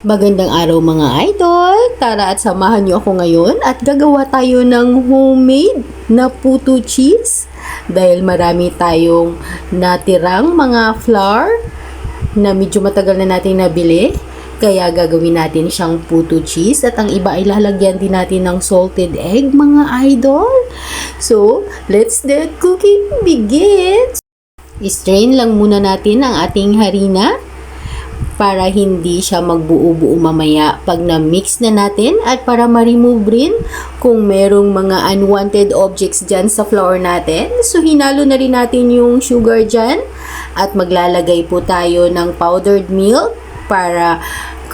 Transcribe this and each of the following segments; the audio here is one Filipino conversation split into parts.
Magandang araw mga idol! Tara at samahan niyo ako ngayon at gagawa tayo ng homemade na puto cheese dahil marami tayong natirang mga flour na medyo matagal na natin nabili. Kaya gagawin natin siyang puto cheese at ang iba ay lalagyan din natin ng salted egg mga idol. So, let's the cooking begins! I-strain lang muna natin ang ating harina para hindi siya magbuo-buo mamaya pag na-mix na natin at para ma-remove rin kung merong mga unwanted objects dyan sa flour natin. So, hinalo na rin natin yung sugar dyan at maglalagay po tayo ng powdered milk para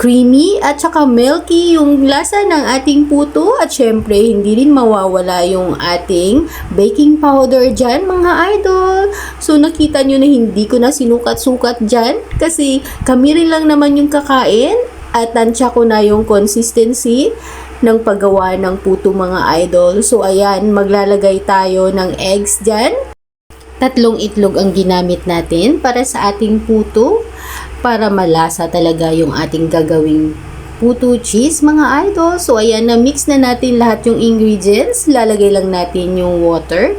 creamy at saka milky yung lasa ng ating puto at syempre hindi rin mawawala yung ating baking powder dyan mga idol. So nakita nyo na hindi ko na sinukat-sukat dyan kasi kami rin lang naman yung kakain at tansya ko na yung consistency ng paggawa ng puto mga idol. So ayan, maglalagay tayo ng eggs dyan. 3 itlog ang ginamit natin para sa ating puto para malasa talaga yung ating gagawing puto cheese mga idol. So ayan, na mix na natin lahat yung ingredients. Lalagay lang natin yung water.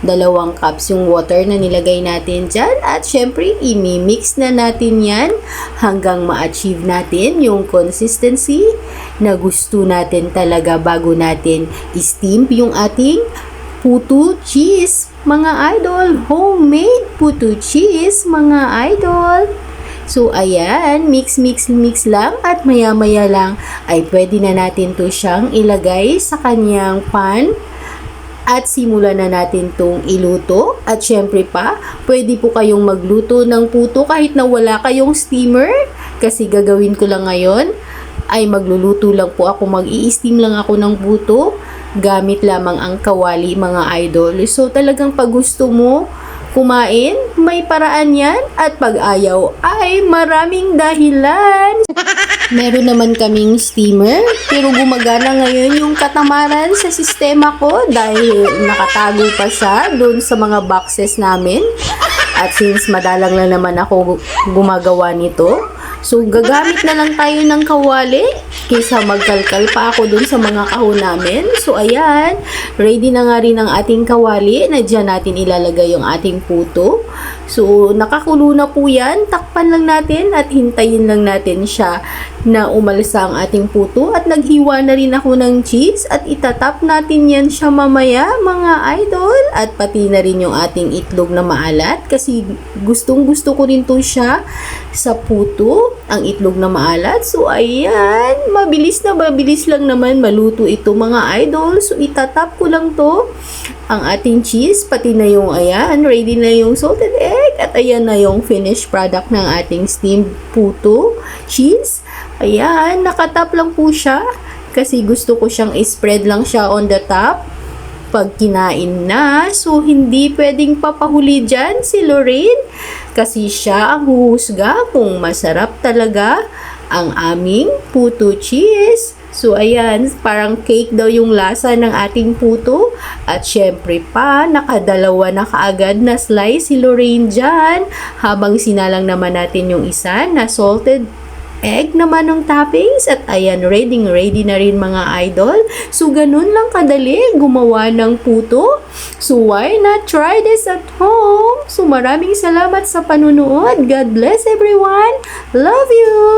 2 cups yung water na nilagay natin dyan. At syempre, imi-mix na natin yan hanggang ma-achieve natin yung consistency na gusto natin talaga bago natin i-steam yung ating puto cheese mga idol. Homemade puto cheese mga idol. So, ayan, mix lang at maya-maya lang ay pwede na natin to siyang ilagay sa kanyang pan at simulan na natin tong iluto. At syempre pa, pwede po kayong magluto ng puto kahit na wala kayong steamer kasi gagawin ko lang ngayon ay magluluto lang po ako, mag-i-steam lang ako ng puto gamit lamang ang kawali mga idol. So, talagang pag gusto mo kumain, may paraan yan at pag ayaw ay maraming dahilan. Meron naman kaming steamer pero gumagana ngayon yung katamaran sa sistema ko dahil nakatago pa siya doon sa mga boxes namin at since madalang lang naman ako gumagawa nito, so gagamit na lang tayo ng kawali kaysa magkalkal pa ako dun sa mga kahon namin. So ayan, ready na nga rin ang ating kawali na dyan natin ilalagay yung ating puto. So nakakulo na po yan, takpan lang natin at hintayin lang natin siya na umalsa ang ating puto at naghiwa na rin ako ng cheese at itatap natin yan siya mamaya mga idol at pati na rin yung ating itlog na maalat kasi gustong gusto ko rin to siya sa puto, ang itlog na maalat. So ayan, mabilis lang naman maluto ito mga idol. So itatap ko lang to ang ating cheese, pati na yung ayan, ready na yung salted egg at ayan na yung finished product ng ating steamed puto cheese. Ayan, nakatap lang po siya kasi gusto ko siyang spread lang siya on the top pag kinain na. So, hindi pwedeng papahuli dyan si Lorraine kasi siya ang huhusga kung masarap talaga ang aming puto cheese. So, ayan, parang cake daw yung lasa ng ating puto. At syempre pa, nakadalawa na kaagad na slice si Lorraine dyan. Habang sinalang naman natin yung isa na salted egg naman ng toppings. At ayan, ready na rin mga idol. So, ganun lang kadali gumawa ng puto. So, why not try this at home? So, maraming salamat sa panunood. God bless everyone. Love you!